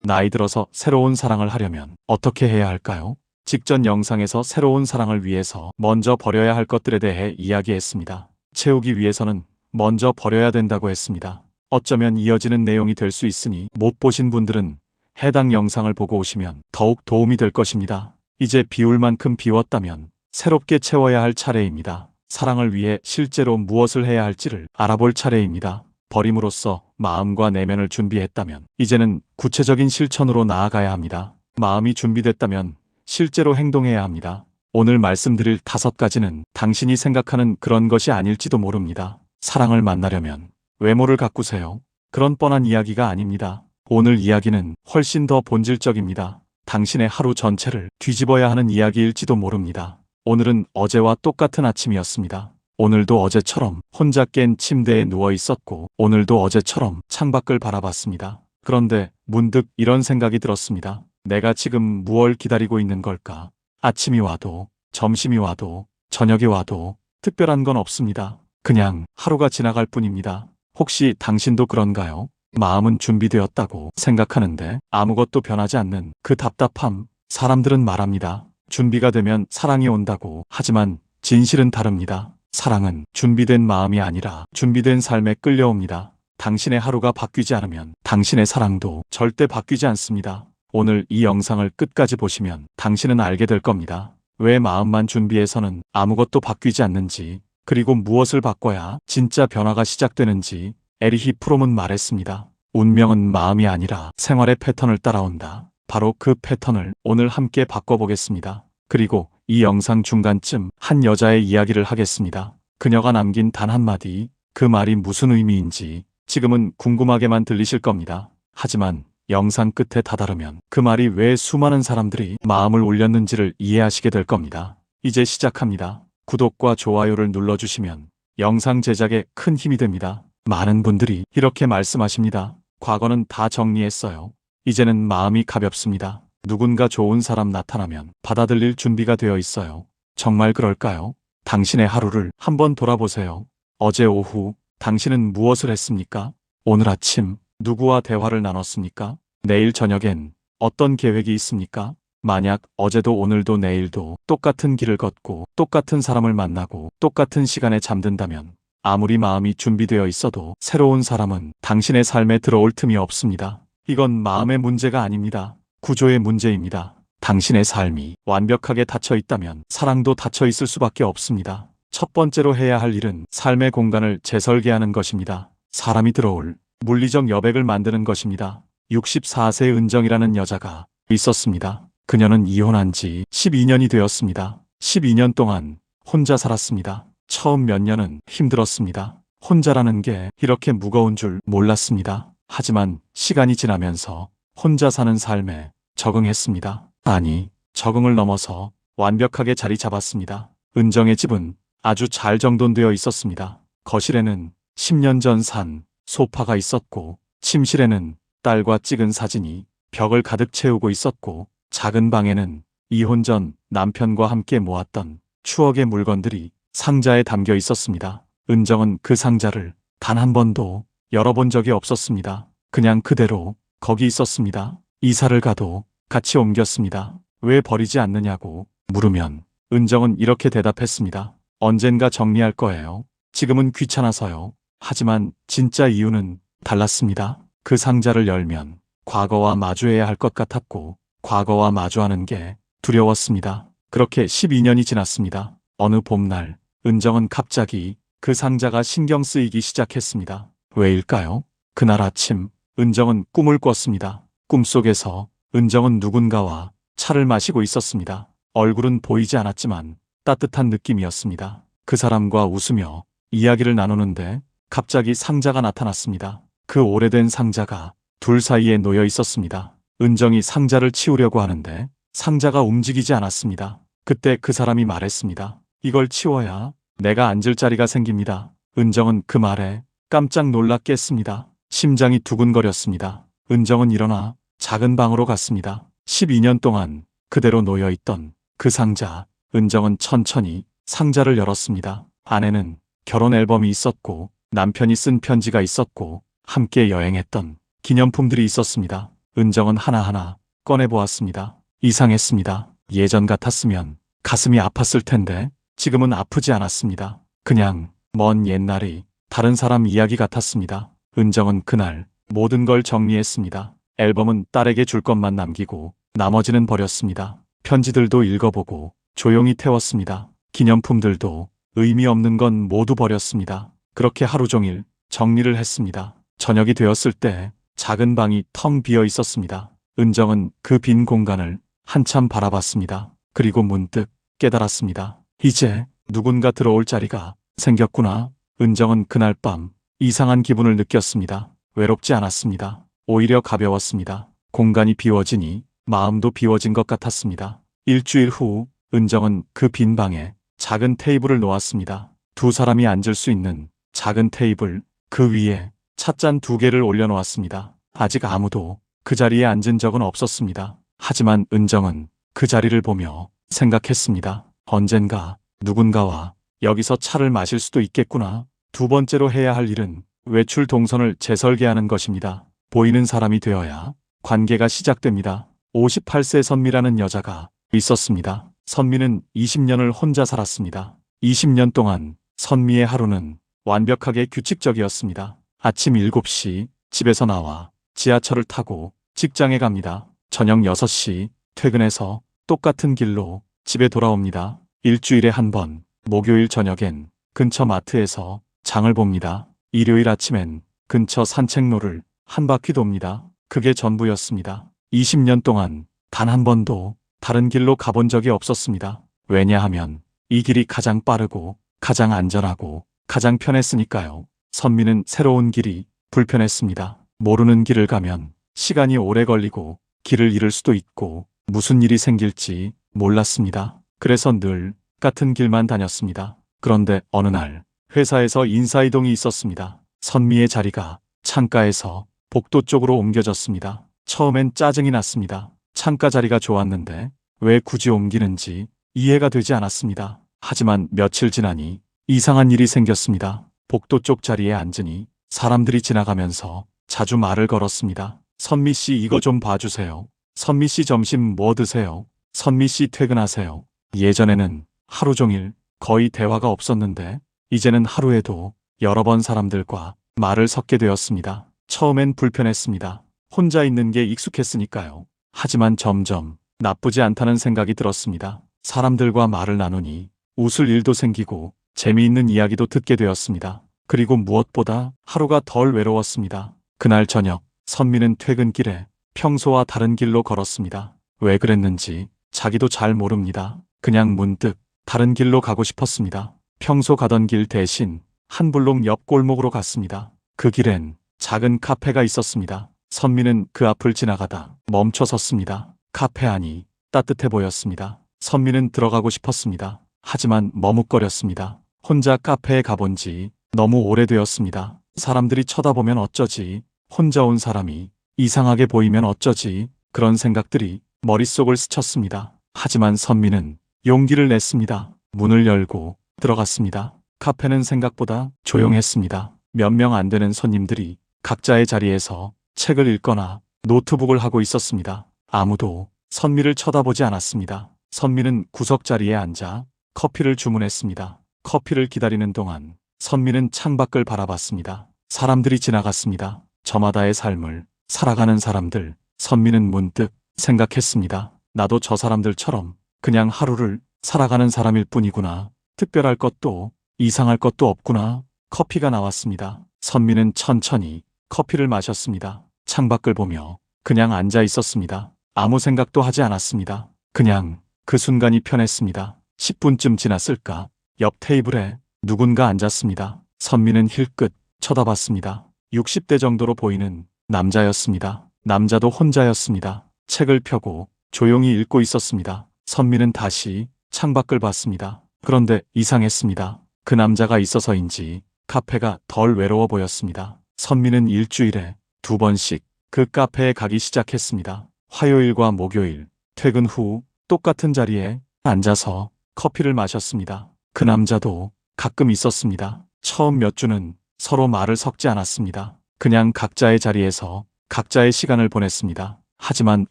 나이 들어서 새로운 사랑을 하려면 어떻게 해야 할까요? 직전 영상에서 새로운 사랑을 위해서 먼저 버려야 할 것들에 대해 이야기했습니다. 채우기 위해서는 먼저 버려야 된다고 했습니다. 어쩌면 이어지는 내용이 될 수 있으니 못 보신 분들은 해당 영상을 보고 오시면 더욱 도움이 될 것입니다. 이제 비울 만큼 비웠다면 새롭게 채워야 할 차례입니다. 사랑을 위해 실제로 무엇을 해야 할지를 알아볼 차례입니다. 버림으로써 마음과 내면을 준비했다면 이제는 구체적인 실천으로 나아가야 합니다. 마음이 준비됐다면 실제로 행동해야 합니다. 오늘 말씀드릴 5가지는 당신이 생각하는 그런 것이 아닐지도 모릅니다. 사랑을 만나려면 외모를 가꾸세요. 그런 뻔한 이야기가 아닙니다. 오늘 이야기는 훨씬 더 본질적입니다. 당신의 하루 전체를 뒤집어야 하는 이야기일지도 모릅니다. 오늘은 어제와 똑같은 아침이었습니다. 오늘도 어제처럼 혼자 깬 침대에 누워 있었고 오늘도 어제처럼 창밖을 바라봤습니다. 그런데 문득 이런 생각이 들었습니다. 내가 지금 무얼 기다리고 있는 걸까? 아침이 와도 점심이 와도 저녁이 와도 특별한 건 없습니다. 그냥 하루가 지나갈 뿐입니다. 혹시 당신도 그런가요? 마음은 준비되었다고 생각하는데 아무것도 변하지 않는 그 답답함. 사람들은 말합니다. 준비가 되면 사랑이 온다고. 하지만 진실은 다릅니다. 사랑은 준비된 마음이 아니라 준비된 삶에 끌려옵니다. 당신의 하루가 바뀌지 않으면 당신의 사랑도 절대 바뀌지 않습니다. 오늘 이 영상을 끝까지 보시면 당신은 알게 될 겁니다. 왜 마음만 준비해서는 아무것도 바뀌지 않는지, 그리고 무엇을 바꿔야 진짜 변화가 시작되는지. 에리히 프롬은 말했습니다. 운명은 마음이 아니라 생활의 패턴을 따라온다. 바로 그 패턴을 오늘 함께 바꿔보겠습니다. 그리고 이 영상 중간쯤 한 여자의 이야기를 하겠습니다. 그녀가 남긴 단 한마디, 그 말이 무슨 의미인지 지금은 궁금하게만 들리실 겁니다. 하지만 영상 끝에 다다르면 그 말이 왜 수많은 사람들이 마음을 울렸는지를 이해하시게 될 겁니다. 이제 시작합니다. 구독과 좋아요를 눌러주시면 영상 제작에 큰 힘이 됩니다. 많은 분들이 이렇게 말씀하십니다. 과거는 다 정리했어요. 이제는 마음이 가볍습니다. 누군가 좋은 사람 나타나면 받아들일 준비가 되어 있어요. 정말 그럴까요? 당신의 하루를 한번 돌아보세요. 어제 오후 당신은 무엇을 했습니까? 오늘 아침 누구와 대화를 나눴습니까? 내일 저녁엔 어떤 계획이 있습니까? 만약 어제도 오늘도 내일도 똑같은 길을 걷고 똑같은 사람을 만나고 똑같은 시간에 잠든다면 아무리 마음이 준비되어 있어도 새로운 사람은 당신의 삶에 들어올 틈이 없습니다. 이건 마음의 문제가 아닙니다. 구조의 문제입니다. 당신의 삶이 완벽하게 닫혀 있다면 사랑도 닫혀 있을 수밖에 없습니다. 첫 번째로 해야 할 일은 삶의 공간을 재설계하는 것입니다. 사람이 들어올 물리적 여백을 만드는 것입니다. 64세 은정이라는 여자가 있었습니다. 그녀는 이혼한 지 12년이 되었습니다. 12년 동안 혼자 살았습니다. 처음 몇 년은 힘들었습니다. 혼자라는 게 이렇게 무거운 줄 몰랐습니다. 하지만 시간이 지나면서 혼자 사는 삶에 적응했습니다. 아니, 적응을 넘어서 완벽하게 자리 잡았습니다. 은정의 집은 아주 잘 정돈되어 있었습니다. 거실에는 10년 전 산 소파가 있었고 침실에는 딸과 찍은 사진이 벽을 가득 채우고 있었고 작은 방에는 이혼 전 남편과 함께 모았던 추억의 물건들이 상자에 담겨 있었습니다. 은정은 그 상자를 단 한 번도 열어본 적이 없었습니다. 그냥 그대로 거기 있었습니다. 이사를 가도 같이 옮겼습니다. 왜 버리지 않느냐고 물으면 은정은 이렇게 대답했습니다. 언젠가 정리할 거예요. 지금은 귀찮아서요. 하지만 진짜 이유는 달랐습니다. 그 상자를 열면 과거와 마주해야 할 것 같았고 과거와 마주하는 게 두려웠습니다. 그렇게 12년이 지났습니다. 어느 봄날 은정은 갑자기 그 상자가 신경 쓰이기 시작했습니다. 왜일까요? 그날 아침 은정은 꿈을 꿨습니다. 꿈속에서 은정은 누군가와 차를 마시고 있었습니다. 얼굴은 보이지 않았지만 따뜻한 느낌이었습니다. 그 사람과 웃으며 이야기를 나누는데 갑자기 상자가 나타났습니다. 그 오래된 상자가 둘 사이에 놓여 있었습니다. 은정이 상자를 치우려고 하는데 상자가 움직이지 않았습니다. 그때 그 사람이 말했습니다. 이걸 치워야 내가 앉을 자리가 생깁니다. 은정은 그 말에 깜짝 놀라 깼습니다. 심장이 두근거렸습니다. 은정은 일어나 작은 방으로 갔습니다. 12년 동안 그대로 놓여있던 그 상자. 은정은 천천히 상자를 열었습니다. 안에는 결혼 앨범이 있었고 남편이 쓴 편지가 있었고 함께 여행했던 기념품들이 있었습니다. 은정은 하나하나 꺼내보았습니다. 이상했습니다. 예전 같았으면 가슴이 아팠을 텐데 지금은 아프지 않았습니다. 그냥 먼 옛날이 다른 사람 이야기 같았습니다. 은정은 그날 모든 걸 정리했습니다. 앨범은 딸에게 줄 것만 남기고 나머지는 버렸습니다. 편지들도 읽어보고 조용히 태웠습니다. 기념품들도 의미 없는 건 모두 버렸습니다. 그렇게 하루 종일 정리를 했습니다. 저녁이 되었을 때 작은 방이 텅 비어 있었습니다. 은정은 그 빈 공간을 한참 바라봤습니다. 그리고 문득 깨달았습니다. 이제 누군가 들어올 자리가 생겼구나. 은정은 그날 밤 이상한 기분을 느꼈습니다. 외롭지 않았습니다. 오히려 가벼웠습니다. 공간이 비워지니 마음도 비워진 것 같았습니다. 일주일 후 은정은 그 빈 방에 작은 테이블을 놓았습니다. 두 사람이 앉을 수 있는 작은 테이블, 그 위에 찻잔 2개를 올려놓았습니다. 아직 아무도 그 자리에 앉은 적은 없었습니다. 하지만 은정은 그 자리를 보며 생각했습니다. 언젠가 누군가와 여기서 차를 마실 수도 있겠구나. 두 번째로 해야 할 일은 외출 동선을 재설계하는 것입니다. 보이는 사람이 되어야 관계가 시작됩니다. 58세 선미라는 여자가 있었습니다. 선미는 20년을 혼자 살았습니다. 20년 동안 선미의 하루는 완벽하게 규칙적이었습니다. 아침 7시 집에서 나와 지하철을 타고 직장에 갑니다. 저녁 6시 퇴근해서 똑같은 길로 집에 돌아옵니다. 일주일에 한 번, 목요일 저녁엔 근처 마트에서 장을 봅니다. 일요일 아침엔 근처 산책로를 한 바퀴 돕니다. 그게 전부였습니다. 20년 동안 단 한 번도 다른 길로 가본 적이 없었습니다. 왜냐하면 이 길이 가장 빠르고 가장 안전하고 가장 편했으니까요. 선미는 새로운 길이 불편했습니다. 모르는 길을 가면 시간이 오래 걸리고 길을 잃을 수도 있고 무슨 일이 생길지 몰랐습니다. 그래서 늘 같은 길만 다녔습니다. 그런데 어느 날 회사에서 인사이동이 있었습니다. 선미의 자리가 창가에서 복도 쪽으로 옮겨졌습니다. 처음엔 짜증이 났습니다. 창가 자리가 좋았는데 왜 굳이 옮기는지 이해가 되지 않았습니다. 하지만 며칠 지나니 이상한 일이 생겼습니다. 복도 쪽 자리에 앉으니 사람들이 지나가면서 자주 말을 걸었습니다. 선미 씨 이거 좀 봐주세요. 선미 씨 점심 뭐 드세요? 선미 씨 퇴근하세요. 예전에는 하루 종일 거의 대화가 없었는데 이제는 하루에도 여러 번 사람들과 말을 섞게 되었습니다. 처음엔 불편했습니다. 혼자 있는 게 익숙했으니까요. 하지만 점점 나쁘지 않다는 생각이 들었습니다. 사람들과 말을 나누니 웃을 일도 생기고 재미있는 이야기도 듣게 되었습니다. 그리고 무엇보다 하루가 덜 외로웠습니다. 그날 저녁 선미는 퇴근길에 평소와 다른 길로 걸었습니다. 왜 그랬는지 자기도 잘 모릅니다. 그냥 문득 다른 길로 가고 싶었습니다. 평소 가던 길 대신 한 블록 옆 골목으로 갔습니다. 그 길엔 작은 카페가 있었습니다. 선미는 그 앞을 지나가다 멈춰 섰습니다. 카페 안이 따뜻해 보였습니다. 선미는 들어가고 싶었습니다. 하지만 머뭇거렸습니다. 혼자 카페에 가본 지 너무 오래되었습니다. 사람들이 쳐다보면 어쩌지? 혼자 온 사람이 이상하게 보이면 어쩌지? 그런 생각들이 머릿속을 스쳤습니다. 하지만 선미는 용기를 냈습니다. 문을 열고 들어갔습니다. 카페는 생각보다 조용했습니다. 몇 명 안 되는 손님들이 각자의 자리에서 책을 읽거나 노트북을 하고 있었습니다. 아무도 선미를 쳐다보지 않았습니다. 선미는 구석 자리에 앉아 커피를 주문했습니다. 커피를 기다리는 동안 선미는 창밖을 바라봤습니다. 사람들이 지나갔습니다. 저마다의 삶을 살아가는 사람들. 선미는 문득 생각했습니다. 나도 저 사람들처럼 그냥 하루를 살아가는 사람일 뿐이구나. 특별할 것도 이상할 것도 없구나. 커피가 나왔습니다. 선미는 천천히 커피를 마셨습니다. 창밖을 보며 그냥 앉아 있었습니다. 아무 생각도 하지 않았습니다. 그냥 그 순간이 편했습니다. 10분쯤 지났을까? 옆 테이블에 누군가 앉았습니다. 선미는 힐끗 쳐다봤습니다. 60대 정도로 보이는 남자였습니다. 남자도 혼자였습니다. 책을 펴고 조용히 읽고 있었습니다. 선미는 다시 창밖을 봤습니다. 그런데 이상했습니다. 그 남자가 있어서인지 카페가 덜 외로워 보였습니다. 선미는 일주일에 2번씩 그 카페에 가기 시작했습니다. 화요일과 목요일 퇴근 후 똑같은 자리에 앉아서 커피를 마셨습니다. 그 남자도 가끔 있었습니다. 처음 몇 주는 서로 말을 섞지 않았습니다. 그냥 각자의 자리에서 각자의 시간을 보냈습니다. 하지만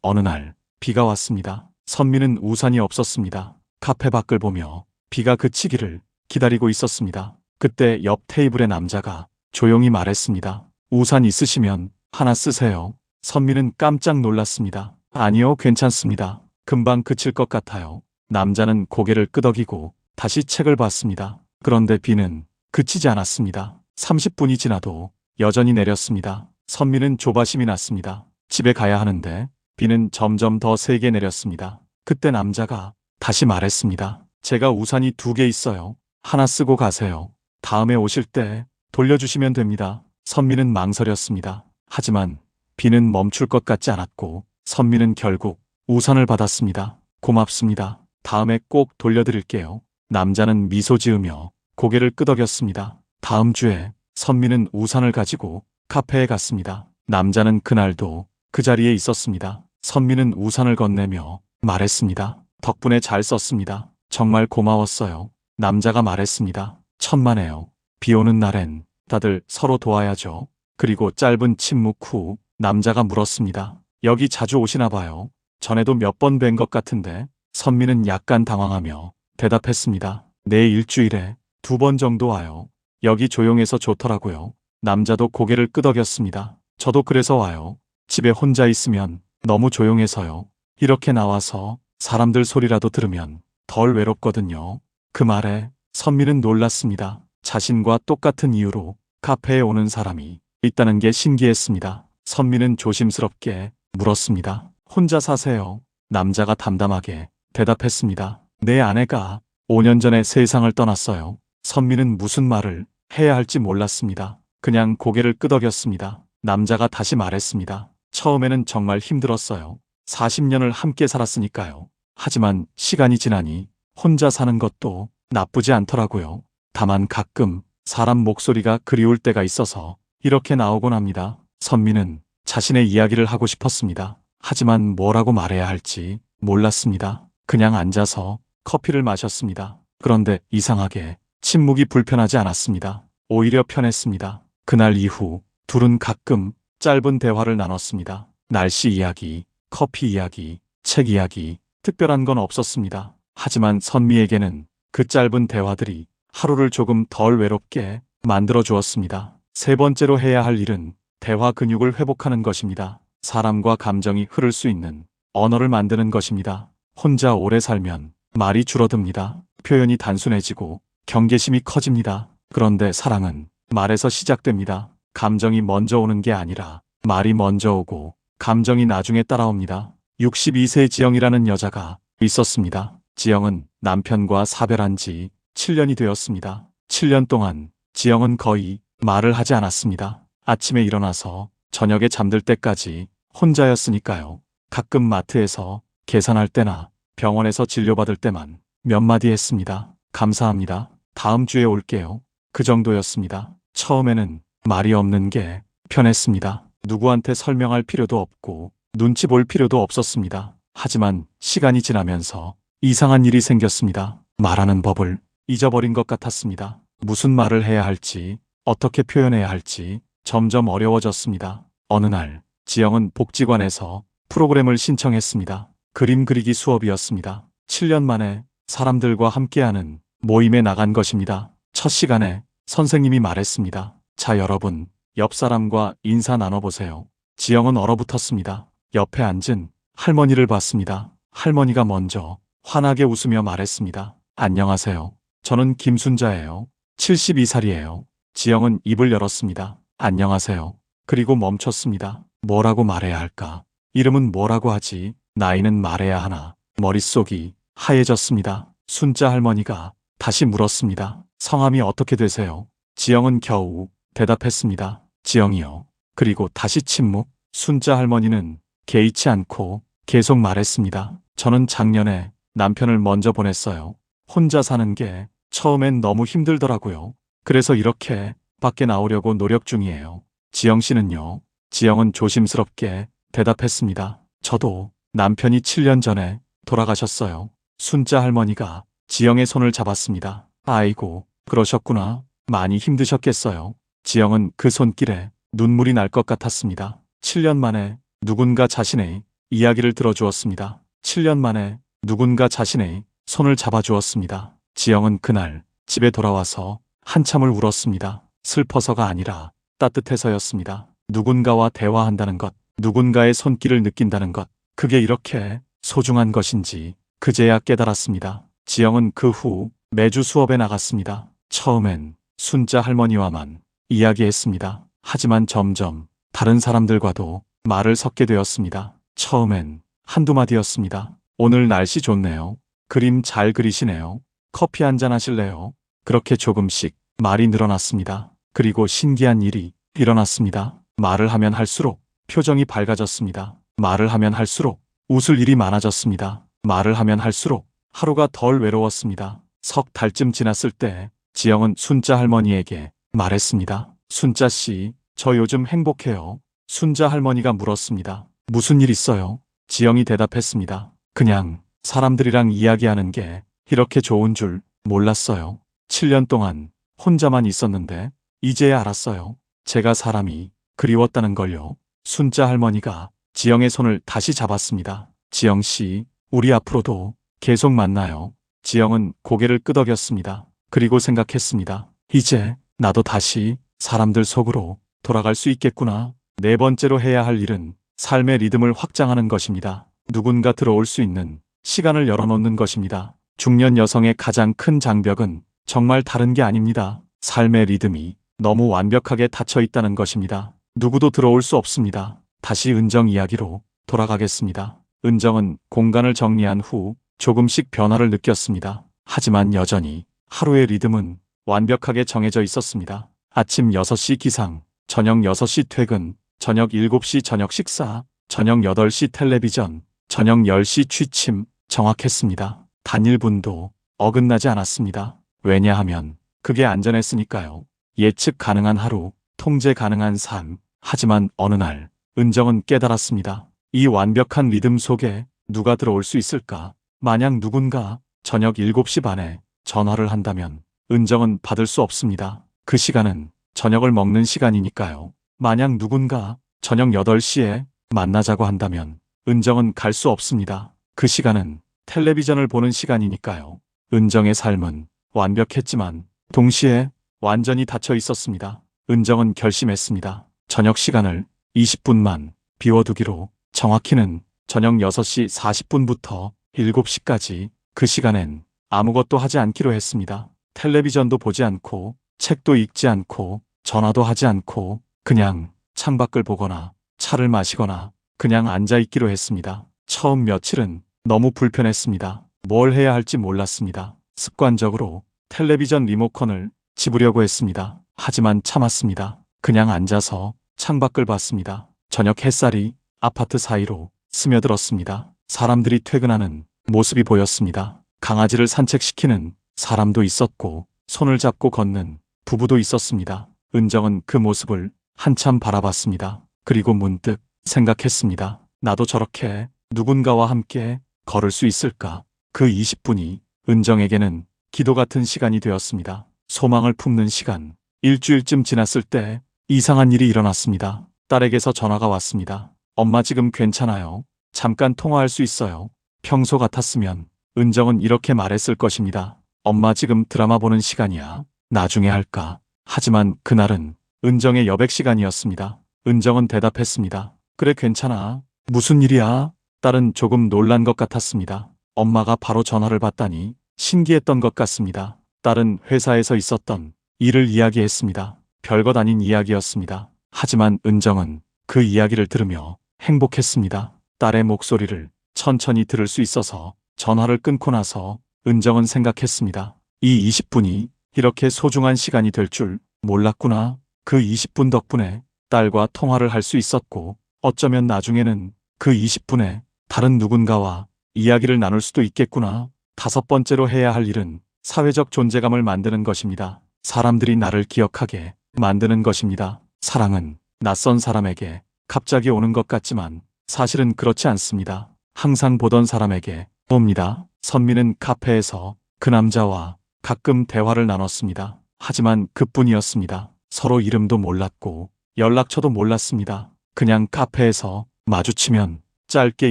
어느 날 비가 왔습니다. 선미는 우산이 없었습니다. 카페 밖을 보며 비가 그치기를 기다리고 있었습니다. 그때 옆 테이블의 남자가 조용히 말했습니다. 우산 있으시면 하나 쓰세요. 선미는 깜짝 놀랐습니다. 아니요, 괜찮습니다. 금방 그칠 것 같아요. 남자는 고개를 끄덕이고 다시 책을 봤습니다. 그런데 비는 그치지 않았습니다. 30분이 지나도 여전히 내렸습니다. 선미는 조바심이 났습니다. 집에 가야 하는데 비는 점점 더 세게 내렸습니다. 그때 남자가 다시 말했습니다. 제가 우산이 2개 있어요. 하나 쓰고 가세요. 다음에 오실 때 돌려주시면 됩니다. 선미는 망설였습니다. 하지만 비는 멈출 것 같지 않았고 선미는 결국 우산을 받았습니다. 고맙습니다. 다음에 꼭 돌려드릴게요. 남자는 미소 지으며 고개를 끄덕였습니다. 다음 주에 선미는 우산을 가지고 카페에 갔습니다. 남자는 그날도 그 자리에 있었습니다. 선미는 우산을 건네며 말했습니다. 덕분에 잘 썼습니다. 정말 고마웠어요. 남자가 말했습니다. 천만에요. 비 오는 날엔 다들 서로 도와야죠. 그리고 짧은 침묵 후 남자가 물었습니다. 여기 자주 오시나 봐요. 전에도 몇 번 뵌 것 같은데. 선미는 약간 당황하며 대답했습니다. 네, 일주일에 2번 정도 와요. 여기 조용해서 좋더라고요. 남자도 고개를 끄덕였습니다. 저도 그래서 와요. 집에 혼자 있으면 너무 조용해서요. 이렇게 나와서 사람들 소리라도 들으면 덜 외롭거든요. 그 말에 선미는 놀랐습니다. 자신과 똑같은 이유로 카페에 오는 사람이 있다는 게 신기했습니다. 선미는 조심스럽게 물었습니다. 혼자 사세요? 남자가 담담하게 대답했습니다. 내 아내가 5년 전에 세상을 떠났어요. 선미는 무슨 말을 해야 할지 몰랐습니다. 그냥 고개를 끄덕였습니다. 남자가 다시 말했습니다. 처음에는 정말 힘들었어요. 40년을 함께 살았으니까요. 하지만 시간이 지나니 혼자 사는 것도 나쁘지 않더라고요. 다만 가끔 사람 목소리가 그리울 때가 있어서 이렇게 나오곤 합니다. 선미는 자신의 이야기를 하고 싶었습니다. 하지만 뭐라고 말해야 할지 몰랐습니다. 그냥 앉아서 커피를 마셨습니다. 그런데 이상하게 침묵이 불편하지 않았습니다. 오히려 편했습니다. 그날 이후 둘은 가끔 짧은 대화를 나눴습니다. 날씨 이야기, 커피 이야기, 책 이야기, 특별한 건 없었습니다. 하지만 선미에게는 그 짧은 대화들이 하루를 조금 덜 외롭게 만들어 주었습니다. 세 번째로 해야 할 일은 대화 근육을 회복하는 것입니다. 사람과 감정이 흐를 수 있는 언어를 만드는 것입니다. 혼자 오래 살면 말이 줄어듭니다. 표현이 단순해지고 경계심이 커집니다. 그런데 사랑은 말에서 시작됩니다. 감정이 먼저 오는 게 아니라 말이 먼저 오고 감정이 나중에 따라옵니다. 62세 지영이라는 여자가 있었습니다. 지영은 남편과 사별한 지 7년이 되었습니다. 7년 동안 지영은 거의 말을 하지 않았습니다. 아침에 일어나서 저녁에 잠들 때까지 혼자였으니까요. 가끔 마트에서 계산할 때나 병원에서 진료받을 때만 몇 마디 했습니다. 감사합니다. 다음 주에 올게요. 그 정도였습니다. 처음에는 말이 없는 게 편했습니다. 누구한테 설명할 필요도 없고 눈치 볼 필요도 없었습니다. 하지만 시간이 지나면서 이상한 일이 생겼습니다. 말하는 법을 잊어버린 것 같았습니다. 무슨 말을 해야 할지, 어떻게 표현해야 할지 점점 어려워졌습니다. 어느 날 지영은 복지관에서 프로그램을 신청했습니다. 그림 그리기 수업이었습니다. 7년 만에 사람들과 함께하는 모임에 나간 것입니다. 첫 시간에 선생님이 말했습니다. 자, 여러분, 옆 사람과 인사 나눠보세요. 지영은 얼어붙었습니다. 옆에 앉은 할머니를 봤습니다. 할머니가 먼저 환하게 웃으며 말했습니다. 안녕하세요. 저는 김순자예요. 72살이에요. 지영은 입을 열었습니다. 안녕하세요. 그리고 멈췄습니다. 뭐라고 말해야 할까? 이름은 뭐라고 하지? 나이는 말해야 하나? 머릿속이 하얘졌습니다. 순자 할머니가 다시 물었습니다. 성함이 어떻게 되세요? 지영은 겨우 대답했습니다. 지영이요. 그리고 다시 침묵. 순자 할머니는 개의치 않고 계속 말했습니다. 저는 작년에 남편을 먼저 보냈어요. 혼자 사는 게 처음엔 너무 힘들더라고요. 그래서 이렇게 밖에 나오려고 노력 중이에요. 지영 씨는요? 지영은 조심스럽게 대답했습니다. 저도 남편이 7년 전에 돌아가셨어요. 순자 할머니가 지영의 손을 잡았습니다. 아이고, 그러셨구나. 많이 힘드셨겠어요. 지영은 그 손길에 눈물이 날 것 같았습니다. 7년 만에 누군가 자신의 이야기를 들어주었습니다. 7년 만에 누군가 자신의 손을 잡아주었습니다. 지영은 그날 집에 돌아와서 한참을 울었습니다. 슬퍼서가 아니라 따뜻해서였습니다. 누군가와 대화한다는 것, 누군가의 손길을 느낀다는 것, 그게 이렇게 소중한 것인지 그제야 깨달았습니다. 지영은 그 후 매주 수업에 나갔습니다. 처음엔 순자 할머니와만 이야기했습니다. 하지만 점점 다른 사람들과도 말을 섞게 되었습니다. 처음엔 한두 마디였습니다. 오늘 날씨 좋네요. 그림 잘 그리시네요. 커피 한잔 하실래요? 그렇게 조금씩 말이 늘어났습니다. 그리고 신기한 일이 일어났습니다. 말을 하면 할수록 표정이 밝아졌습니다. 말을 하면 할수록 웃을 일이 많아졌습니다. 말을 하면 할수록 하루가 덜 외로웠습니다. 석 달쯤 지났을 때 지영은 순자 할머니에게 말했습니다. 순자 씨, 저 요즘 행복해요. 순자 할머니가 물었습니다. 무슨 일 있어요? 지영이 대답했습니다. 그냥 사람들이랑 이야기하는 게 이렇게 좋은 줄 몰랐어요. 7년 동안 혼자만 있었는데 이제야 알았어요. 제가 사람이 그리웠다는 걸요. 순자 할머니가 지영의 손을 다시 잡았습니다. 지영 씨, 우리 앞으로도 계속 만나요. 지영은 고개를 끄덕였습니다. 그리고 생각했습니다. 이제 나도 다시 사람들 속으로 돌아갈 수 있겠구나. 네 번째로 해야 할 일은 삶의 리듬을 확장하는 것입니다. 누군가 들어올 수 있는 시간을 열어놓는 것입니다. 중년 여성의 가장 큰 장벽은 정말 다른 게 아닙니다. 삶의 리듬이 너무 완벽하게 닫혀 있다는 것입니다. 누구도 들어올 수 없습니다. 다시 은정 이야기로 돌아가겠습니다. 은정은 공간을 정리한 후 조금씩 변화를 느꼈습니다. 하지만 여전히 하루의 리듬은 완벽하게 정해져 있었습니다. 아침 6시 기상, 저녁 6시 퇴근, 저녁 7시 저녁 식사, 저녁 8시 텔레비전, 저녁 10시 취침, 정확했습니다. 단 1분도 어긋나지 않았습니다. 왜냐하면 그게 안전했으니까요. 예측 가능한 하루, 통제 가능한 삶. 하지만 어느 날 은정은 깨달았습니다. 이 완벽한 리듬 속에 누가 들어올 수 있을까? 만약 누군가 저녁 7시 반에 전화를 한다면 은정은 받을 수 없습니다. 그 시간은 저녁을 먹는 시간이니까요. 만약 누군가 저녁 8시에 만나자고 한다면 은정은 갈 수 없습니다. 그 시간은 텔레비전을 보는 시간이니까요. 은정의 삶은 완벽했지만 동시에 완전히 닫혀 있었습니다. 은정은 결심했습니다. 저녁 시간을 20분만 비워두기로. 정확히는 저녁 6시 40분부터 7시까지 그 시간엔 아무것도 하지 않기로 했습니다. 텔레비전도 보지 않고 책도 읽지 않고 전화도 하지 않고 그냥 창밖을 보거나 차를 마시거나 그냥 앉아있기로 했습니다. 처음 며칠은 너무 불편했습니다. 뭘 해야 할지 몰랐습니다. 습관적으로 텔레비전 리모컨을 집으려고 했습니다. 하지만 참았습니다. 그냥 앉아서 창밖을 봤습니다. 저녁 햇살이 아파트 사이로 스며들었습니다. 사람들이 퇴근하는 모습이 보였습니다. 강아지를 산책시키는 사람도 있었고 손을 잡고 걷는 부부도 있었습니다. 은정은 그 모습을 한참 바라봤습니다. 그리고 문득 생각했습니다. 나도 저렇게 누군가와 함께 걸을 수 있을까? 그 20분이 은정에게는 기도 같은 시간이 되었습니다. 소망을 품는 시간. 일주일쯤 지났을 때 이상한 일이 일어났습니다. 딸에게서 전화가 왔습니다. 엄마 지금 괜찮아요. 잠깐 통화할 수 있어요. 평소 같았으면 은정은 이렇게 말했을 것입니다. 엄마 지금 드라마 보는 시간이야. 나중에 할까? 하지만 그날은 은정의 여백 시간이었습니다. 은정은 대답했습니다. 그래 괜찮아. 무슨 일이야? 딸은 조금 놀란 것 같았습니다. 엄마가 바로 전화를 받다니 신기했던 것 같습니다. 딸은 회사에서 있었던 일을 이야기했습니다. 별것 아닌 이야기였습니다. 하지만 은정은 그 이야기를 들으며 행복했습니다. 딸의 목소리를 천천히 들을 수 있어서 전화를 끊고 나서 은정은 생각했습니다. 이 20분이 이렇게 소중한 시간이 될 줄 몰랐구나. 그 20분 덕분에 딸과 통화를 할 수 있었고 어쩌면 나중에는 그 20분에 다른 누군가와 이야기를 나눌 수도 있겠구나. 5번째로 해야 할 일은 사회적 존재감을 만드는 것입니다. 사람들이 나를 기억하게 만드는 것입니다. 사랑은 낯선 사람에게 갑자기 오는 것 같지만 사실은 그렇지 않습니다. 항상 보던 사람에게 옵니다. 선미는 카페에서 그 남자와 가끔 대화를 나눴습니다. 하지만 그뿐이었습니다. 서로 이름도 몰랐고 연락처도 몰랐습니다. 그냥 카페에서 마주치면 짧게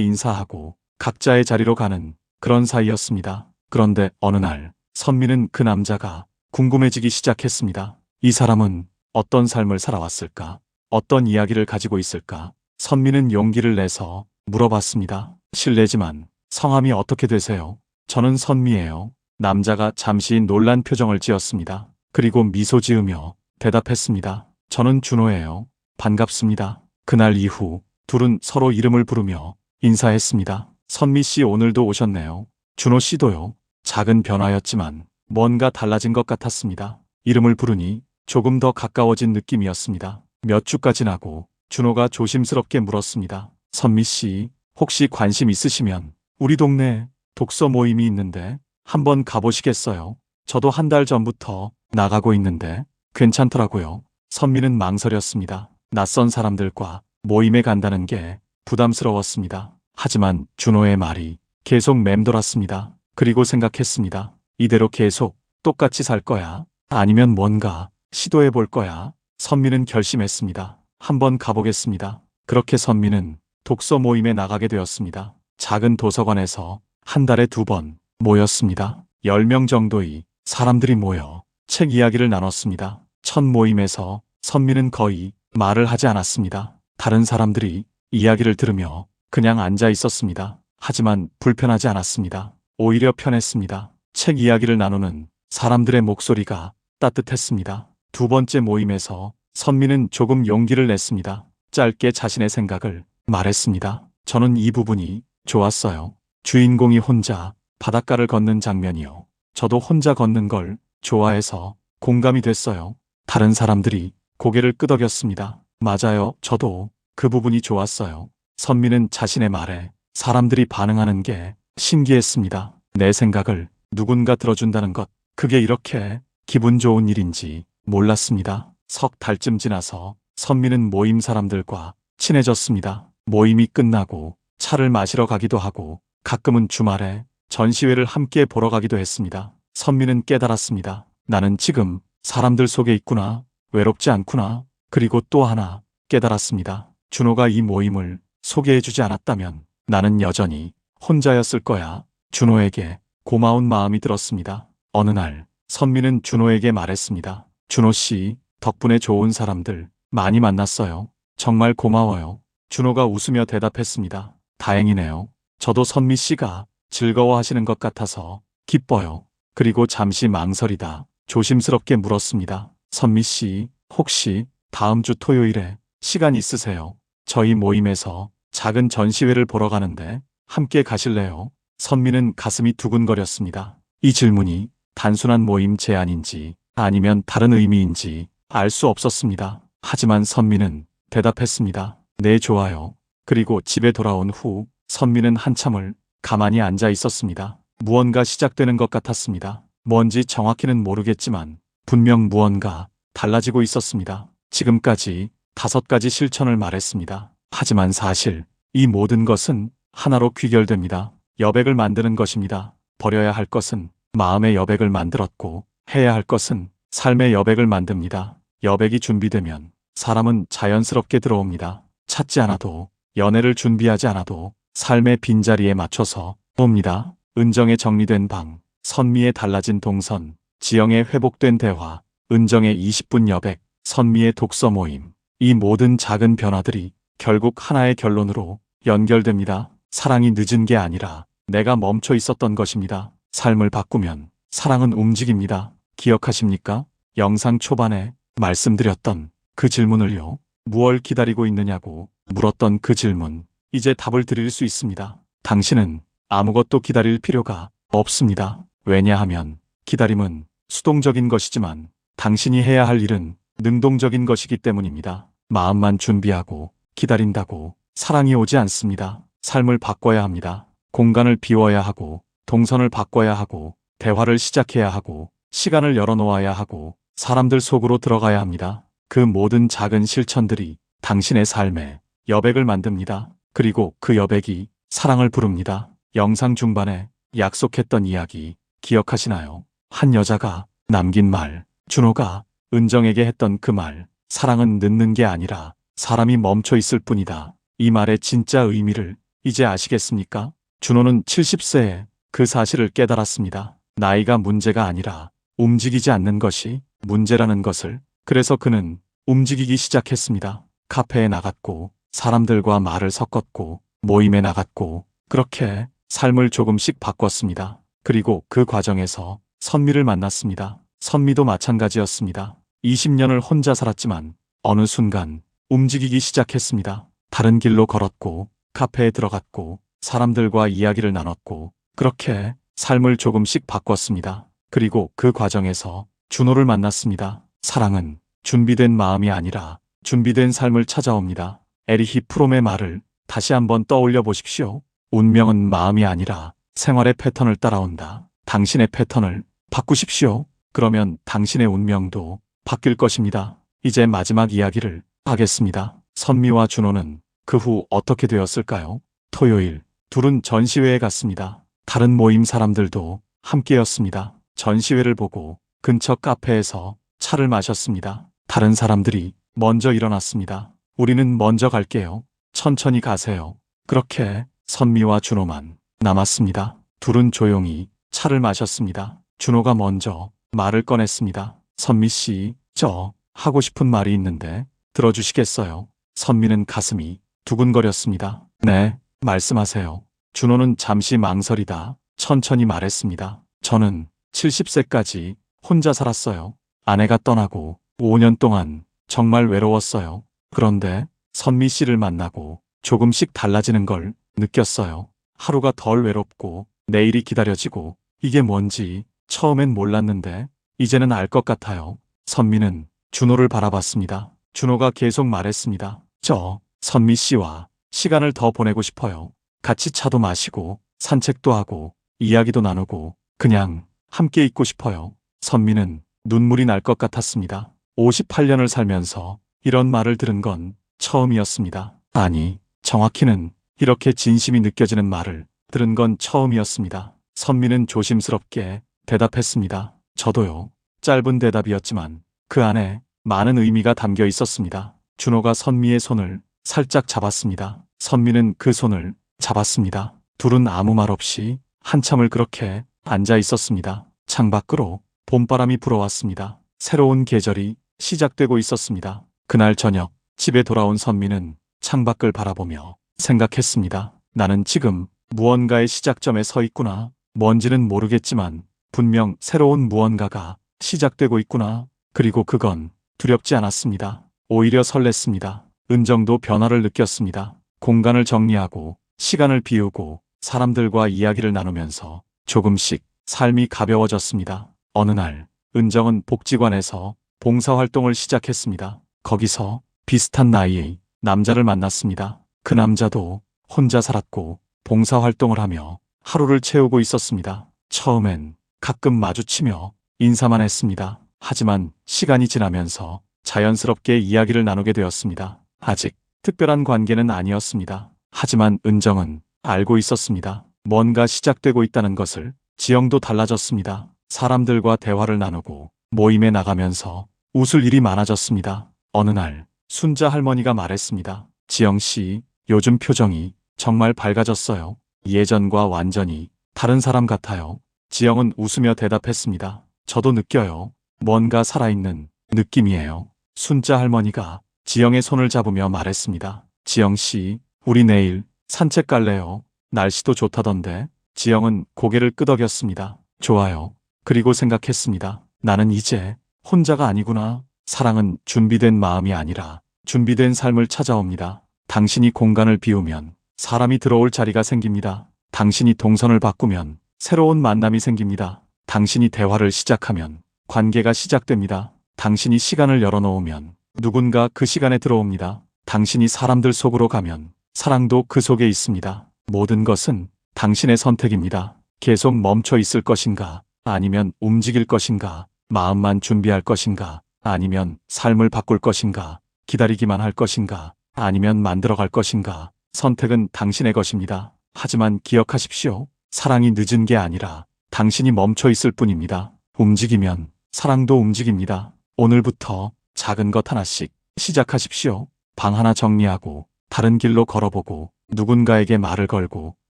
인사하고 각자의 자리로 가는 그런 사이였습니다. 그런데 어느 날 선미는 그 남자가 궁금해지기 시작했습니다. 이 사람은 어떤 삶을 살아왔을까? 어떤 이야기를 가지고 있을까? 선미는 용기를 내서 물어봤습니다. 실례지만 성함이 어떻게 되세요? 저는 선미예요. 남자가 잠시 놀란 표정을 지었습니다. 그리고 미소 지으며 대답했습니다. 저는 준호예요. 반갑습니다. 그날 이후 둘은 서로 이름을 부르며 인사했습니다. 선미 씨 오늘도 오셨네요. 준호 씨도요. 작은 변화였지만 뭔가 달라진 것 같았습니다. 이름을 부르니 조금 더 가까워진 느낌이었습니다. 몇 주가 지나고 준호가 조심스럽게 물었습니다. 선미 씨, 혹시 관심 있으시면 우리 동네에 독서 모임이 있는데 한번 가보시겠어요? 저도 한 달 전부터 나가고 있는데 괜찮더라고요. 선미는 망설였습니다. 낯선 사람들과 모임에 간다는 게 부담스러웠습니다. 하지만 준호의 말이 계속 맴돌았습니다. 그리고 생각했습니다. 이대로 계속 똑같이 살 거야? 아니면 뭔가 시도해 볼 거야? 선미는 결심했습니다. 한번 가보겠습니다. 그렇게 선미는 독서 모임에 나가게 되었습니다. 작은 도서관에서 한 달에 2번 모였습니다. 10명 정도의 사람들이 모여 책 이야기를 나눴습니다. 첫 모임에서 선미는 거의 말을 하지 않았습니다. 다른 사람들이 이야기를 들으며 그냥 앉아 있었습니다. 하지만 불편하지 않았습니다. 오히려 편했습니다. 책 이야기를 나누는 사람들의 목소리가 따뜻했습니다. 2번째 모임에서 선미는 조금 용기를 냈습니다. 짧게 자신의 생각을 말했습니다. 저는 이 부분이 좋았어요. 주인공이 혼자 바닷가를 걷는 장면이요. 저도 혼자 걷는 걸 좋아해서 공감이 됐어요. 다른 사람들이 고개를 끄덕였습니다. 맞아요. 저도 그 부분이 좋았어요. 선미는 자신의 말에 사람들이 반응하는 게 신기했습니다. 내 생각을 누군가 들어준다는 것, 그게 이렇게 기분 좋은 일인지 몰랐습니다. 석 달쯤 지나서 선미는 모임 사람들과 친해졌습니다. 모임이 끝나고 차를 마시러 가기도 하고 가끔은 주말에 전시회를 함께 보러 가기도 했습니다. 선미는 깨달았습니다. 나는 지금 사람들 속에 있구나. 외롭지 않구나. 그리고 또 하나 깨달았습니다. 준호가 이 모임을 소개해주지 않았다면 나는 여전히 혼자였을 거야. 준호에게 고마운 마음이 들었습니다. 어느 날 선미는 준호에게 말했습니다. 준호 씨, 덕분에 좋은 사람들 많이 만났어요. 정말 고마워요. 준호가 웃으며 대답했습니다. 다행이네요. 저도 선미 씨가 즐거워하시는 것 같아서 기뻐요. 그리고 잠시 망설이다 조심스럽게 물었습니다. 선미 씨, 혹시 다음 주 토요일에 시간 있으세요? 저희 모임에서 작은 전시회를 보러 가는데 함께 가실래요? 선미는 가슴이 두근거렸습니다. 이 질문이 단순한 모임 제안인지 아니면 다른 의미인지 알 수 없었습니다. 하지만 선미는 대답했습니다. 네, 좋아요. 그리고 집에 돌아온 후 선미는 한참을 가만히 앉아 있었습니다. 무언가 시작되는 것 같았습니다. 뭔지 정확히는 모르겠지만 분명 무언가 달라지고 있었습니다. 지금까지 5가지 실천을 말했습니다. 하지만 사실 이 모든 것은 하나로 귀결됩니다. 여백을 만드는 것입니다. 버려야 할 것은 마음의 여백을 만들었고 해야 할 것은 삶의 여백을 만듭니다. 여백이 준비되면 사람은 자연스럽게 들어옵니다. 찾지 않아도, 연애를 준비하지 않아도 삶의 빈자리에 맞춰서 옵니다. 은정의 정리된 방, 선미의 달라진 동선, 지영의 회복된 대화, 은정의 20분 여백, 선미의 독서 모임. 이 모든 작은 변화들이 결국 하나의 결론으로 연결됩니다. 사랑이 늦은 게 아니라 내가 멈춰 있었던 것입니다. 삶을 바꾸면 사랑은 움직입니다. 기억하십니까? 영상 초반에 말씀드렸던 그 질문을요. 무얼 기다리고 있느냐고 물었던 그 질문. 이제 답을 드릴 수 있습니다. 당신은 아무것도 기다릴 필요가 없습니다. 왜냐하면 기다림은 수동적인 것이지만 당신이 해야 할 일은 능동적인 것이기 때문입니다. 마음만 준비하고 기다린다고 사랑이 오지 않습니다. 삶을 바꿔야 합니다. 공간을 비워야 하고, 동선을 바꿔야 하고, 대화를 시작해야 하고, 시간을 열어놓아야 하고, 사람들 속으로 들어가야 합니다. 그 모든 작은 실천들이 당신의 삶에 여백을 만듭니다. 그리고 그 여백이 사랑을 부릅니다. 영상 중반에 약속했던 이야기 기억하시나요? 한 여자가 남긴 말, 준호가 은정에게 했던 그 말, 사랑은 늦는 게 아니라 사람이 멈춰 있을 뿐이다. 이 말의 진짜 의미를 이제 아시겠습니까? 준호는 70세에 그 사실을 깨달았습니다. 나이가 문제가 아니라 움직이지 않는 것이 문제라는 것을. 그래서 그는 움직이기 시작했습니다. 카페에 나갔고 사람들과 말을 섞었고 모임에 나갔고 그렇게 삶을 조금씩 바꿨습니다. 그리고 그 과정에서 선미를 만났습니다. 선미도 마찬가지였습니다. 20년을 혼자 살았지만 어느 순간 움직이기 시작했습니다. 다른 길로 걸었고 카페에 들어갔고 사람들과 이야기를 나눴고 그렇게 삶을 조금씩 바꿨습니다. 그리고 그 과정에서 준호를 만났습니다. 사랑은 준비된 마음이 아니라 준비된 삶을 찾아옵니다. 에리히 프롬의 말을 다시 한번 떠올려 보십시오. 운명은 마음이 아니라 생활의 패턴을 따라온다. 당신의 패턴을 바꾸십시오. 그러면 당신의 운명도 바뀔 것입니다. 이제 마지막 이야기를 하겠습니다. 선미와 준호는 그 후 어떻게 되었을까요? 토요일, 둘은 전시회에 갔습니다. 다른 모임 사람들도 함께였습니다. 전시회를 보고 근처 카페에서 차를 마셨습니다. 다른 사람들이 먼저 일어났습니다. 우리는 먼저 갈게요. 천천히 가세요. 그렇게 선미와 준호만 남았습니다. 둘은 조용히 차를 마셨습니다. 준호가 먼저 말을 꺼냈습니다. 선미 씨, 저 하고 싶은 말이 있는데 들어주시겠어요? 선미는 가슴이 두근거렸습니다. 네, 말씀하세요. 준호는 잠시 망설이다 천천히 말했습니다. 저는 70세까지 혼자 살았어요. 아내가 떠나고 5년 동안 정말 외로웠어요. 그런데 선미 씨를 만나고 조금씩 달라지는 걸 느꼈어요. 하루가 덜 외롭고 내일이 기다려지고 이게 뭔지 처음엔 몰랐는데 이제는 알 것 같아요. 선미는 준호를 바라봤습니다. 준호가 계속 말했습니다. 저 선미 씨와 시간을 더 보내고 싶어요. 같이 차도 마시고 산책도 하고 이야기도 나누고 그냥 함께 있고 싶어요. 선미는 눈물이 날 것 같았습니다. 58년을 살면서 이런 말을 들은 건 처음이었습니다. 아니, 정확히는 이렇게 진심이 느껴지는 말을 들은 건 처음이었습니다. 선미는 조심스럽게 대답했습니다. 저도요. 짧은 대답이었지만 그 안에 많은 의미가 담겨 있었습니다. 준호가 선미의 손을 살짝 잡았습니다. 선미는 그 손을 잡았습니다. 둘은 아무 말 없이 한참을 그렇게 앉아 있었습니다. 창밖으로 봄바람이 불어왔습니다. 새로운 계절이 시작되고 있었습니다. 그날 저녁 집에 돌아온 선미는 창밖을 바라보며 생각했습니다. 나는 지금 무언가의 시작점에 서 있구나. 뭔지는 모르겠지만 분명 새로운 무언가가 시작되고 있구나. 그리고 그건 두렵지 않았습니다. 오히려 설렜습니다. 은정도 변화를 느꼈습니다. 공간을 정리하고 시간을 비우고 사람들과 이야기를 나누면서 조금씩 삶이 가벼워졌습니다. 어느 날 은정은 복지관에서 봉사활동을 시작했습니다. 거기서 비슷한 나이의 남자를 만났습니다. 그 남자도 혼자 살았고 봉사활동을 하며 하루를 채우고 있었습니다. 처음엔 가끔 마주치며 인사만 했습니다. 하지만 시간이 지나면서 자연스럽게 이야기를 나누게 되었습니다. 아직 특별한 관계는 아니었습니다. 하지만 은정은 알고 있었습니다. 뭔가 시작되고 있다는 것을. 지영도 달라졌습니다. 사람들과 대화를 나누고 모임에 나가면서 웃을 일이 많아졌습니다. 어느 날 순자 할머니가 말했습니다. 지영 씨, 요즘 표정이 정말 밝아졌어요. 예전과 완전히 다른 사람 같아요. 지영은 웃으며 대답했습니다. 저도 느껴요. 뭔가 살아있는 느낌이에요. 순자 할머니가 지영의 손을 잡으며 말했습니다. 지영 씨, 우리 내일 산책 갈래요? 날씨도 좋다던데. 지영은 고개를 끄덕였습니다. 좋아요. 그리고 생각했습니다. 나는 이제 혼자가 아니구나. 사랑은 준비된 마음이 아니라 준비된 삶을 찾아옵니다. 당신이 공간을 비우면 사람이 들어올 자리가 생깁니다. 당신이 동선을 바꾸면 새로운 만남이 생깁니다. 당신이 대화를 시작하면 관계가 시작됩니다. 당신이 시간을 열어놓으면 누군가 그 시간에 들어옵니다. 당신이 사람들 속으로 가면 사랑도 그 속에 있습니다. 모든 것은 당신의 선택입니다. 계속 멈춰 있을 것인가? 아니면 움직일 것인가? 마음만 준비할 것인가? 아니면 삶을 바꿀 것인가? 기다리기만 할 것인가? 아니면 만들어갈 것인가? 선택은 당신의 것입니다. 하지만 기억하십시오. 사랑이 늦은 게 아니라 당신이 멈춰 있을 뿐입니다. 움직이면 사랑도 움직입니다. 오늘부터 작은 것 하나씩 시작하십시오. 방 하나 정리하고 다른 길로 걸어보고 누군가에게 말을 걸고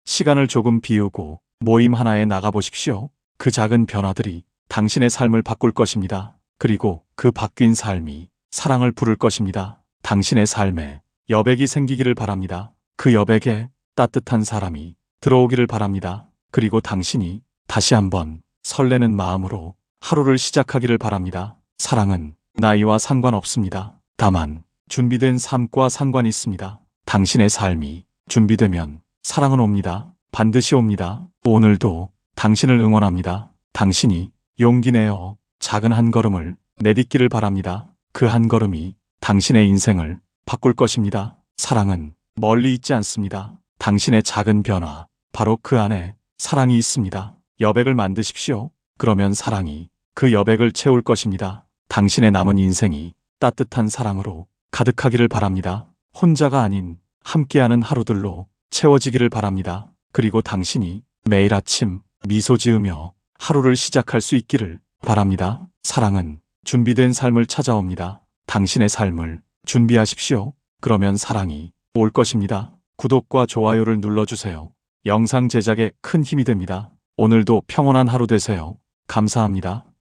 시간을 조금 비우고 모임 하나에 나가보십시오. 그 작은 변화들이 당신의 삶을 바꿀 것입니다. 그리고 그 바뀐 삶이 사랑을 부를 것입니다. 당신의 삶에 여백이 생기기를 바랍니다. 그 여백에 따뜻한 사람이 들어오기를 바랍니다. 그리고 당신이 다시 한번 설레는 마음으로 하루를 시작하기를 바랍니다. 사랑은 나이와 상관없습니다. 다만 준비된 삶과 상관이 있습니다. 당신의 삶이 준비되면 사랑은 옵니다. 반드시 옵니다. 오늘도 당신을 응원합니다. 당신이 용기 내어 작은 한 걸음을 내딛기를 바랍니다. 그 한 걸음이 당신의 인생을 바꿀 것입니다. 사랑은 멀리 있지 않습니다. 당신의 작은 변화, 바로 그 안에 사랑이 있습니다. 여백을 만드십시오. 그러면 사랑이 그 여백을 채울 것입니다. 당신의 남은 인생이 따뜻한 사랑으로 가득하기를 바랍니다. 혼자가 아닌 함께하는 하루들로 채워지기를 바랍니다. 그리고 당신이 매일 아침 미소 지으며 하루를 시작할 수 있기를 바랍니다. 사랑은 준비된 삶을 찾아옵니다. 당신의 삶을 준비하십시오. 그러면 사랑이 올 것입니다. 구독과 좋아요를 눌러주세요. 영상 제작에 큰 힘이 됩니다. 오늘도 평온한 하루 되세요. 감사합니다.